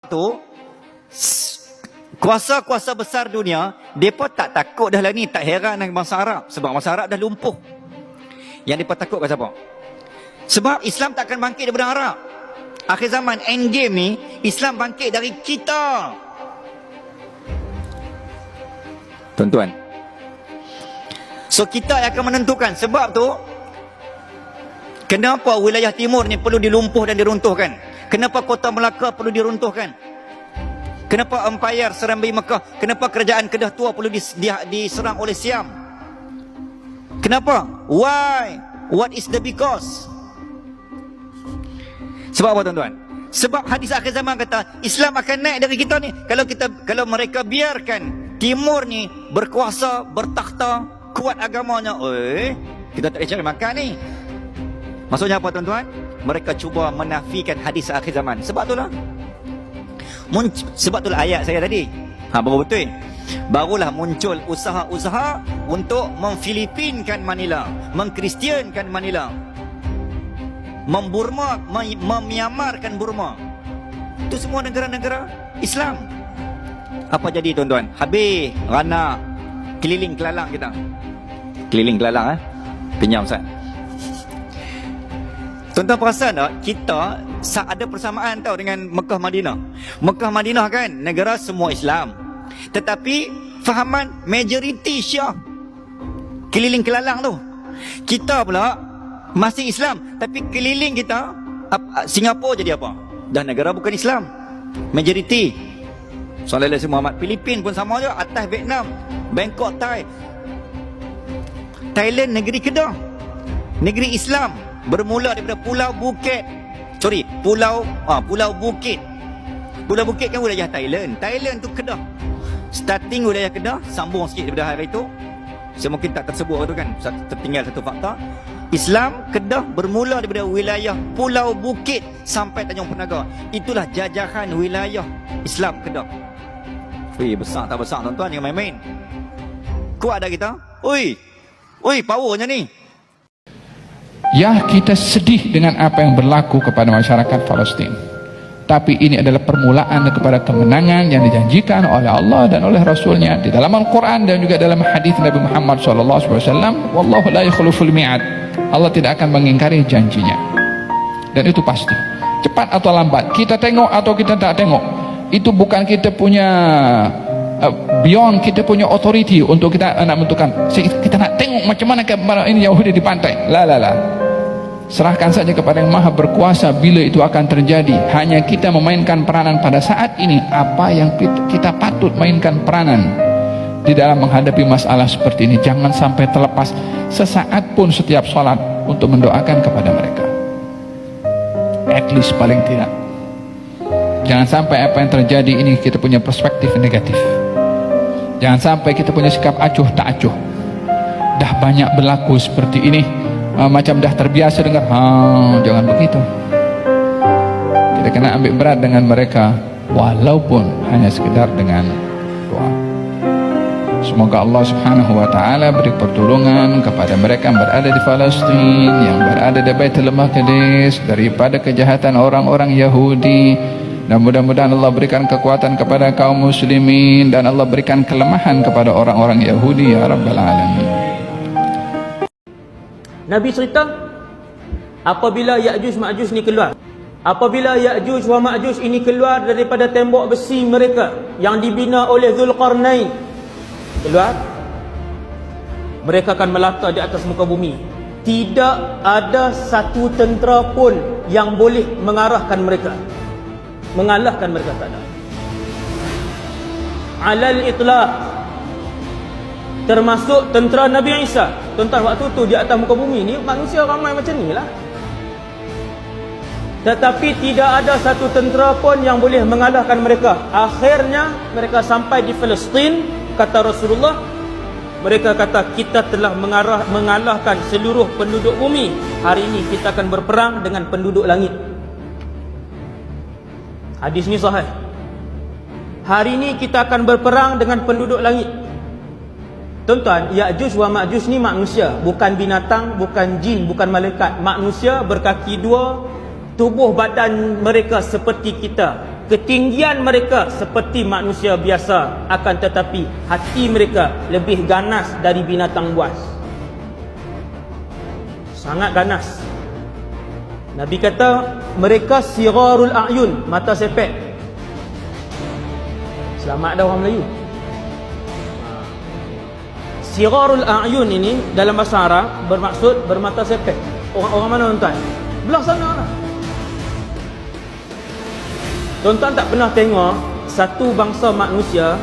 tu kuasa-kuasa besar dunia, mereka tak takut dah lah ni, tak heran dengan bangsa Arab. Sebab bangsa Arab dah lumpuh. Yang mereka takut kat siapa? Sebab Islam tak akan bangkit daripada Arab. Akhir zaman, end game ni, Islam bangkit dari kita. Tuan-tuan. So kita yang akan menentukan. Sebab tu, kenapa wilayah timur ni perlu dilumpuh dan diruntuhkan? Kenapa kota Melaka perlu diruntuhkan? Kenapa Empire Serambi Mekah? Kenapa kerajaan Kedah Tua perlu diserang oleh Siam? Kenapa? Why? What is the because? Sebab apa tuan-tuan? Sebab hadis akhir zaman kata Islam akan naik dari kita ni. Kalau mereka biarkan timur ni berkuasa, bertakhta, kuat agamanya, kita tak boleh cari makan ni. Maksudnya apa tuan-tuan? Mereka cuba menafikan hadis akhir zaman. Sebab itulah sebab itulah ayat saya tadi. Baru betul. Barulah muncul usaha-usaha untuk memfilipinkan Manila, mengkristiankan Manila, memyamarkan Burma. Itu semua negara-negara Islam. Apa jadi tuan-tuan? Habis rana keliling kelalang kita. Keliling kelalang Pinjam Ustaz. Tuan-tuan perasan tak? Kita ada persamaan tau dengan Mekah Madinah. Mekah Madinah kan negara semua Islam. Tetapi fahaman majoriti Syiah. Keliling kelalang tu. Kita pula masih Islam, tapi keliling kita Singapura jadi apa? Dah negara bukan Islam. Majoriti. Soalnya Muhammad, Filipin pun sama je, atas Vietnam, Bangkok, Thailand negeri Kedah. Negeri Islam. Bermula daripada Pulau Bukit. Pulau Bukit. Pulau Bukit kan wilayah Thailand. Thailand tu Kedah. Starting wilayah Kedah, sambung sikit daripada hari itu. Saya mungkin tak tersebut tu kan, tertinggal satu fakta. Islam Kedah bermula daripada wilayah Pulau Bukit sampai Tanjung Penaga. Itulah jajahan wilayah Islam Kedah. Besar tak besar tuan-tuan, jangan main-main. Kuat dah kita. Powernya ni. Ya, kita sedih dengan apa yang berlaku kepada masyarakat Palestin. Tapi ini adalah permulaan kepada kemenangan yang dijanjikan oleh Allah dan oleh Rasulnya di dalam Al-Quran dan juga dalam hadis Nabi Muhammad SAW. Wallahu la yukhliful mi'ad. Allah tidak akan mengingkari janjinya. Dan itu pasti. Cepat atau lambat, kita tengok atau kita tak tengok, itu bukan kita punya beyond kita punya authority untuk kita nak menentukan. Kita nak tengok macam mana ini Yahudi di pantai. La. Serahkan saja kepada yang maha berkuasa bila itu akan terjadi. Hanya kita memainkan peranan pada saat ini. Apa yang kita patut mainkan peranan di dalam menghadapi masalah seperti ini. Jangan sampai terlepas sesaat pun setiap sholat untuk mendoakan kepada mereka. At least paling tidak. Jangan sampai apa yang terjadi ini kita punya perspektif negatif. Jangan sampai kita punya sikap acuh tak acuh. Dah banyak berlaku seperti ini, macam dah terbiasa dengar. Jangan begitu. Kita kena ambil berat dengan mereka, walaupun hanya sekedar dengan doa. Semoga Allah Subhanahu wa ta'ala beri pertolongan kepada mereka yang berada di Palestin, yang berada di Baitul Maqdis, daripada kejahatan orang-orang Yahudi. Dan mudah-mudahan Allah berikan kekuatan kepada kaum muslimin, dan Allah berikan kelemahan kepada orang-orang Yahudi, ya Rabbal Alamin. Nabi cerita apabila Ya'juj Ma'juj ni keluar, apabila Ya'juj wa Ma'juj ini keluar daripada tembok besi mereka yang dibina oleh Zulqarnain, keluar, mereka akan melata di atas muka bumi. Tidak ada satu tentera pun yang boleh mengarahkan mereka, mengalahkan mereka, tak ada. Alal itlaq, termasuk tentera Nabi Isa. Tuan-tuan, waktu tu di atas muka bumi ni manusia ramai macam ni lah, tetapi tidak ada satu tentera pun yang boleh mengalahkan mereka. Akhirnya mereka sampai di Palestin. Kata Rasulullah, mereka kata, kita telah mengalahkan seluruh penduduk bumi. Hari ini kita akan berperang dengan penduduk langit. Hadis ni sahih. Hari ini kita akan berperang dengan penduduk langit. Tuan-tuan, Ya'juj wa Ma'juj ni manusia, bukan binatang, bukan jin, bukan malaikat. Manusia berkaki dua, tubuh badan mereka seperti kita. ketinggian mereka seperti manusia biasa, akan tetapi hati mereka lebih ganas dari binatang buas. Sangat ganas. Nabi kata mereka sirarul a'yun, mata sepet. Selamat dah orang Melayu. Sirarul a'yun ini dalam bahasa Arab bermaksud bermata sepet. Orang mana tuan-tuan? Belah sana lah. Tuan-tuan tak pernah tengok satu bangsa manusia,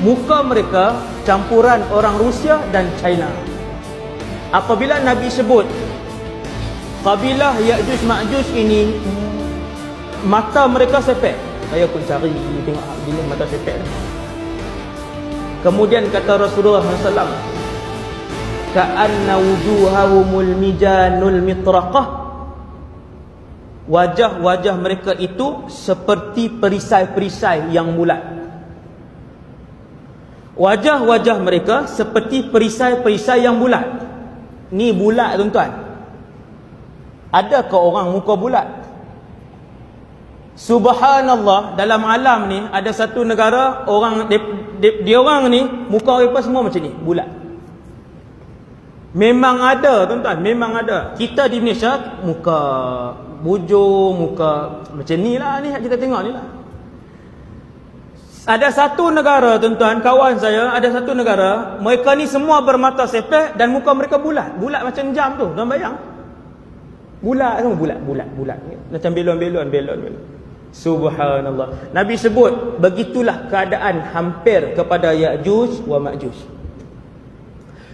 muka mereka campuran orang Rusia dan China. Apabila Nabi sebut kabilah Ya'juj Ma'juj ini mata mereka sepet, saya pun cari tengok bila mata sepet. Kemudian kata Rasulullah SAW, ka'anna wujuhahumul mijanul mitraqah, wajah-wajah mereka itu seperti perisai-perisai yang bulat. Wajah-wajah mereka seperti perisai-perisai yang bulat. Ni bulat tuan-tuan. Adakah orang muka bulat? Subhanallah, dalam alam ni ada satu negara orang dia orang ni muka mereka semua macam ni, bulat. Memang ada tuan-tuan, memang ada. Kita di Malaysia muka bujur, muka macam ni lah ni kita tengok ni lah. Ada satu negara tuan-tuan, kawan saya, ada satu negara, mereka ni semua bermata sepet dan muka mereka bulat. Bulat macam jam tu, tuan bayang. Bulat semua, bulat. Macam belon. Subhanallah. Nabi sebut, begitulah keadaan hampir kepada Ya'juj wa Ma'juj.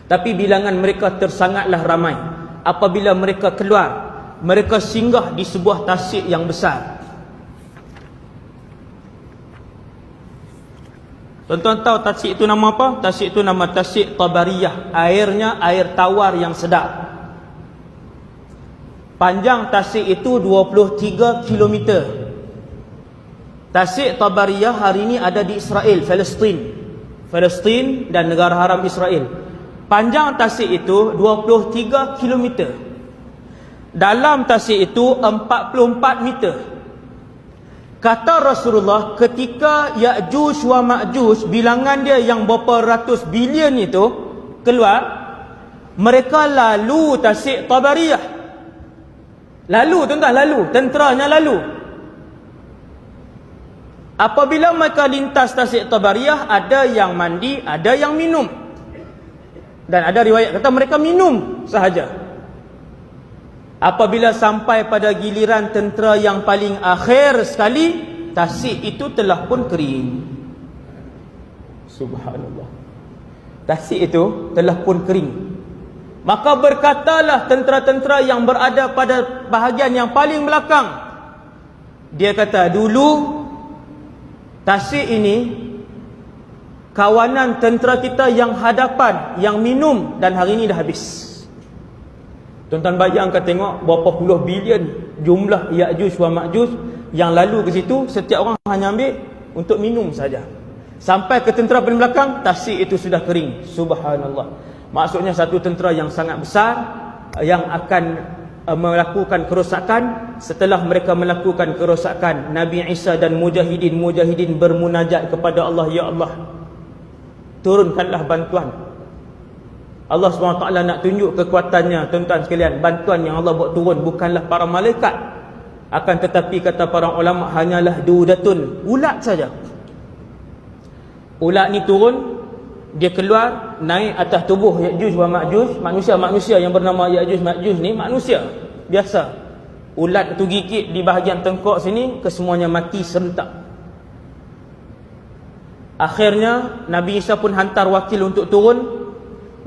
Tapi bilangan mereka tersangatlah ramai. Apabila mereka keluar, mereka singgah di sebuah tasik yang besar. Tuan-tuan tahu tasik itu nama apa? Tasik itu nama Tasik Tabariyah. Airnya air tawar yang sedap. Panjang tasik itu 23 km. Tasik Tabariyah hari ini ada di Israel, Palestin dan negara haram Israel. Panjang tasik itu 23 km. Dalam tasik itu 44 meter. Kata Rasulullah, ketika Ya'juj wa Ma'juj, bilangan dia yang berapa ratus bilion itu keluar, mereka lalu tasik Tabariyah. Lalu tuan-tuan, lalu, tenteranya lalu. Apabila mereka lintas tasik Tabariyah, ada yang mandi, ada yang minum. Dan ada riwayat kata mereka minum sahaja. Apabila sampai pada giliran tentera yang paling akhir sekali, tasik itu telah pun kering. Subhanallah. Tasik itu telah pun kering. Maka berkatalah tentera-tentera yang berada pada bahagian yang paling belakang. Dia kata, dulu tasik ini kawanan tentera kita yang hadapan, yang minum, dan hari ini dah habis. Tuan-tuan bayangkan tengok berapa puluh bilion jumlah Ya'juj wa Ma'juj yang lalu ke situ, setiap orang hanya ambil untuk minum saja. Sampai ke tentera paling belakang, tasik itu sudah kering. Subhanallah. Maksudnya satu tentera yang sangat besar yang akan melakukan kerosakan. Setelah mereka melakukan kerosakan, Nabi Isa dan mujahidin bermunajat kepada Allah, ya Allah, turunkanlah bantuan. Allah SWT nak tunjuk kekuatannya. Tuan-tuan sekalian, bantuan yang Allah buat turun bukanlah para malaikat, akan tetapi kata para ulama, hanyalah dudatun, ulat saja. Ulat ni turun, dia keluar, naik atas tubuh Ya'juj wa Ma'juj. Manusia-manusia yang bernama Ya'juj Ma'juj ni manusia biasa. Ulat tu gigit di bahagian tengkok sini, kesemuanya mati serentak. Akhirnya Nabi Isa pun hantar wakil untuk turun.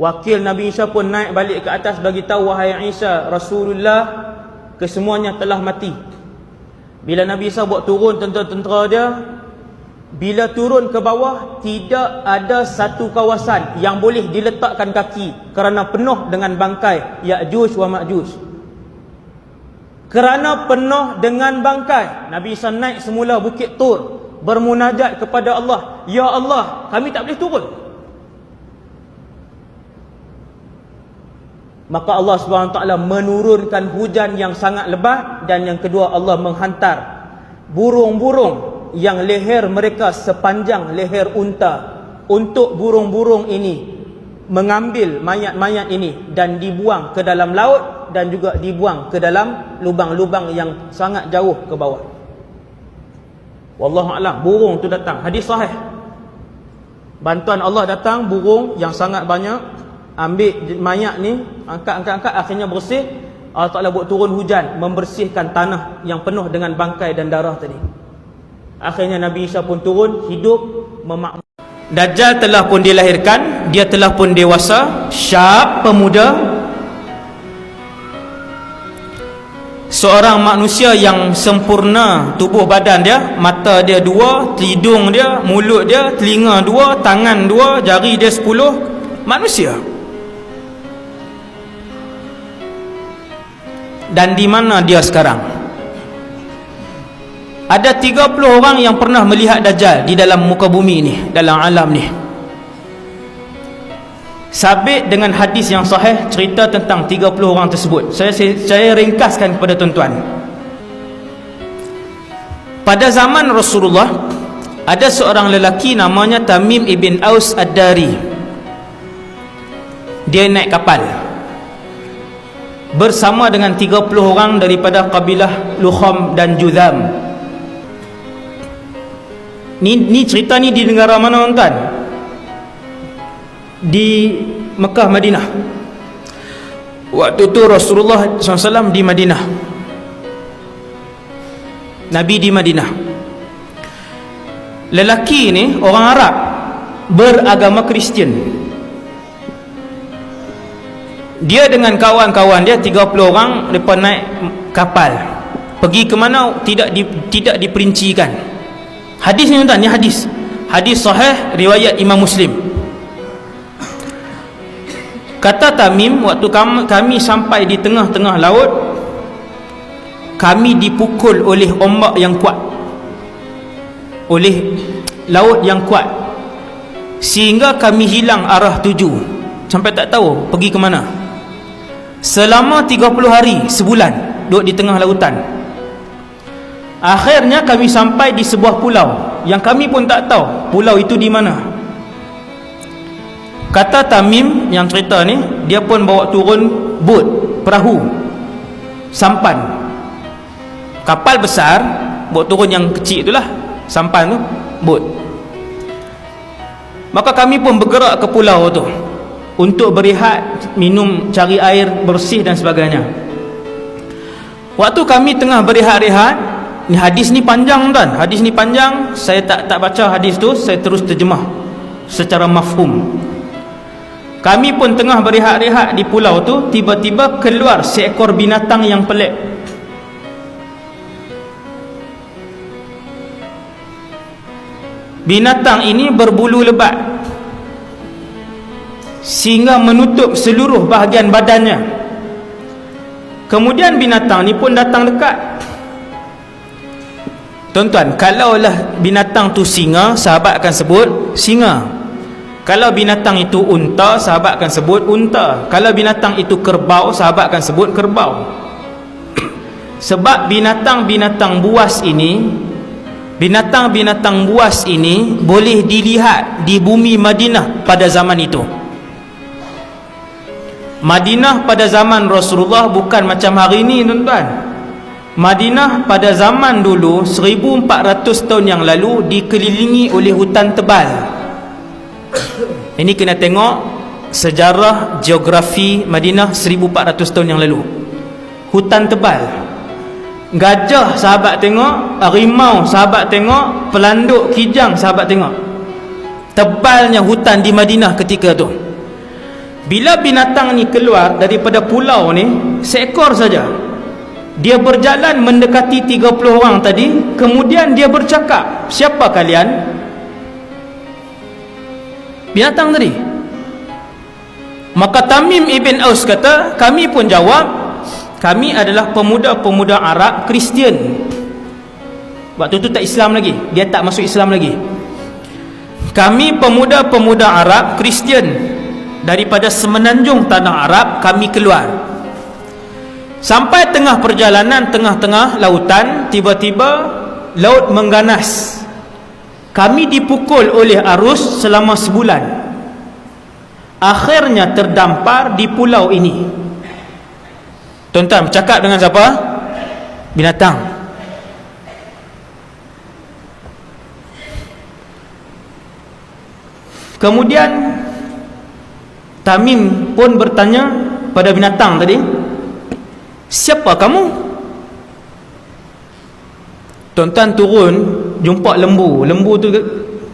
Wakil Nabi Isa pun naik balik ke atas, bagi tahu, wahai Isa, Rasulullah, kesemuanya telah mati. Bila Nabi Isa buat turun tentera-tentera dia, bila turun ke bawah, tidak ada satu kawasan yang boleh diletakkan kaki kerana penuh dengan bangkai Ya'juj wa Ma'juj. Kerana penuh dengan bangkai, Nabi Isa naik semula Bukit Tur, bermunajat kepada Allah, ya Allah, kami tak boleh turun. Maka Allah SWT menurunkan hujan yang sangat lebat. Dan yang kedua, Allah menghantar burung-burung yang leher mereka sepanjang leher unta, untuk burung-burung ini mengambil mayat-mayat ini dan dibuang ke dalam laut dan juga dibuang ke dalam lubang-lubang yang sangat jauh ke bawah. Wallahu a'lam, burung tu datang, hadis sahih. Bantuan Allah datang, burung yang sangat banyak, ambil mayat ni, angkat, akhirnya bersih. Allah Ta'ala buat turun hujan, membersihkan tanah yang penuh dengan bangkai dan darah tadi. Akhirnya Nabi Isa pun turun, hidup, memakmur. Dajjal telah pun dilahirkan, dia telah pun dewasa, syab, pemuda. Seorang manusia yang sempurna tubuh badan dia, mata dia 2, hidung dia, mulut dia, telinga 2, tangan 2, jari dia 10, manusia. Dan di mana dia sekarang? Ada 30 orang yang pernah melihat Dajjal di dalam muka bumi ni, dalam alam ni. Sabit dengan hadis yang sahih cerita tentang 30 orang tersebut. Saya ringkaskan kepada tuan-tuan. Pada zaman Rasulullah, ada seorang lelaki namanya Tamim ibn Aus Ad-Dari. Dia naik kapal bersama dengan 30 orang daripada kabilah Lukham dan Judham. Ni cerita ni di negara mana tuan? Di Mekah, Madinah. Waktu tu Rasulullah SAW di Madinah, Nabi di Madinah. Lelaki ni orang Arab, beragama Kristian. Dia dengan kawan-kawan dia 30 orang, mereka naik kapal. Pergi ke mana tidak diperincikan. Hadis ni tuan, ni hadis sahih riwayat Imam Muslim. Kata Tamim, waktu kami sampai di tengah-tengah laut, kami dipukul oleh ombak yang kuat, oleh laut yang kuat, sehingga kami hilang arah tuju, sampai tak tahu pergi ke mana. Selama 30 hari, sebulan duduk di tengah lautan. Akhirnya kami sampai di sebuah pulau yang kami pun tak tahu pulau itu di mana. Kata Tamim yang cerita ni, dia pun bawa turun bot, perahu, sampan, kapal besar, bawa turun yang kecil itulah, sampan tu, bot. Maka kami pun bergerak ke pulau tu untuk berehat, minum, cari air bersih dan sebagainya. Waktu kami tengah berehat-rehat, ni hadis ni panjang tuan, hadis ni panjang, saya tak baca hadis tu, saya terus terjemah secara mafhum. Kami pun tengah berehat-rehat di pulau tu, tiba-tiba keluar seekor binatang yang pelik. Binatang ini berbulu lebat sehingga menutup seluruh bahagian badannya. Kemudian binatang ni pun datang dekat. Tuan-tuan, kalaulah binatang tu singa, sahabat akan sebut singa. Kalau binatang itu unta, sahabat akan sebut unta. Kalau binatang itu kerbau, sahabat akan sebut kerbau. Sebab binatang-binatang buas ini, boleh dilihat di bumi Madinah pada zaman itu. Madinah pada zaman Rasulullah bukan macam hari ini tuan-tuan. Madinah pada zaman dulu 1400 tahun yang lalu dikelilingi oleh hutan tebal. Ini kena tengok sejarah geografi Madinah 1400 tahun yang lalu. Hutan tebal. Gajah sahabat tengok, harimau sahabat tengok, pelanduk kijang sahabat tengok. Tebalnya hutan di Madinah ketika tu. Bila binatang ni keluar daripada pulau ni, seekor saja, dia berjalan mendekati 30 orang tadi, kemudian dia bercakap, siapa kalian? Binatang tadi. Maka Tamim ibn Aus kata, kami pun jawab, kami adalah pemuda-pemuda Arab Kristian. Waktu tu tak Islam lagi, dia tak masuk Islam lagi. Kami pemuda-pemuda Arab Kristian, daripada semenanjung tanah Arab kami keluar. Sampai tengah perjalanan, tengah-tengah lautan, tiba-tiba laut mengganas. Kami dipukul oleh arus selama sebulan. Akhirnya terdampar di pulau ini. Tuan-tuan bercakap dengan siapa? Binatang. Kemudian Tamim pun bertanya pada binatang tadi, siapa kamu? Tuan-tuan turun jumpa lembu. Lembu tu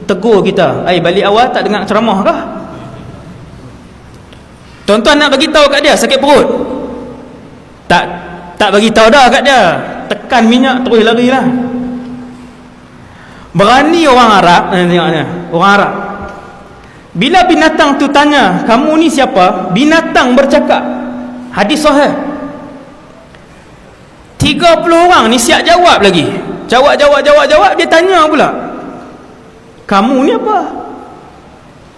tegur kita, balik awal tak dengar ceramah kah? Tuan-tuan nak bagi tahu kat dia sakit perut? Tak bagi tahu dah kat dia. Tekan minyak terus lari lah. Berani orang Arab, tengoknya, orang Arab. Bila binatang tu tanya, kamu ni siapa? Binatang bercakap. Hadis sahih. 30 orang ni siap jawab lagi. Jawab. Dia tanya pula, kamu ni apa?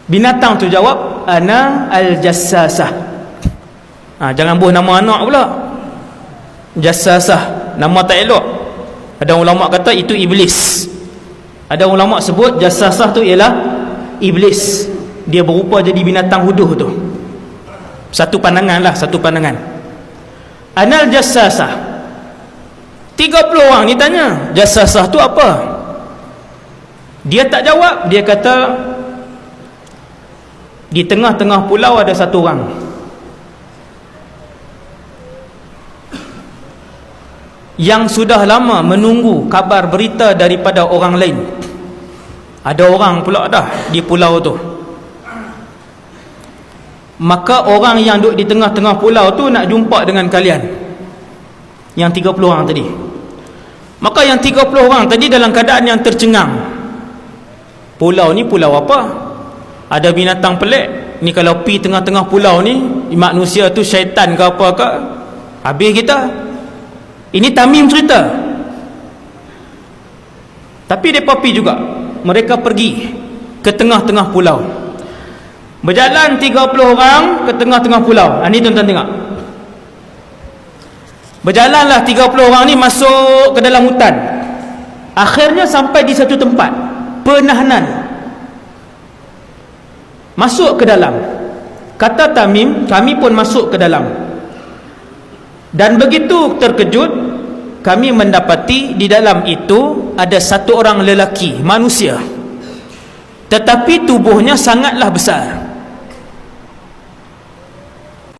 Binatang tu jawab, ana al-jassasah. Jangan buh nama anak pula. Jassasah, nama tak elok. Ada ulama kata itu iblis. Ada ulama sebut jassasah tu ialah iblis. Dia berupa jadi binatang huduh tu. Satu pandangan lah, satu pandangan. Anal jassasah. 30 orang ni tanya, jassasah tu apa? Dia tak jawab. Dia kata, di tengah-tengah pulau ada satu orang. Yang sudah lama menunggu kabar berita daripada orang lain. Ada orang pula dah di pulau tu. Maka orang yang duduk di tengah-tengah pulau tu nak jumpa dengan kalian, yang 30 orang tadi. Maka yang 30 orang tadi dalam keadaan yang tercengang. Pulau ni pulau apa? Ada binatang pelik. Ni kalau pi tengah-tengah pulau ni, manusia tu syaitan ke apa ke, habis kita. Ini Tamim cerita. Tapi mereka pi juga. Mereka pergi ke tengah-tengah pulau. Berjalan 30 orang ke tengah-tengah pulau. Ini tuan-tuan tengok. Berjalanlah 30 orang ni masuk ke dalam hutan. Akhirnya sampai di satu tempat penahanan. Masuk ke dalam. Kata Tamim, kami pun masuk ke dalam. Dan begitu terkejut, kami mendapati di dalam itu ada satu orang lelaki, manusia. Tetapi tubuhnya sangatlah besar.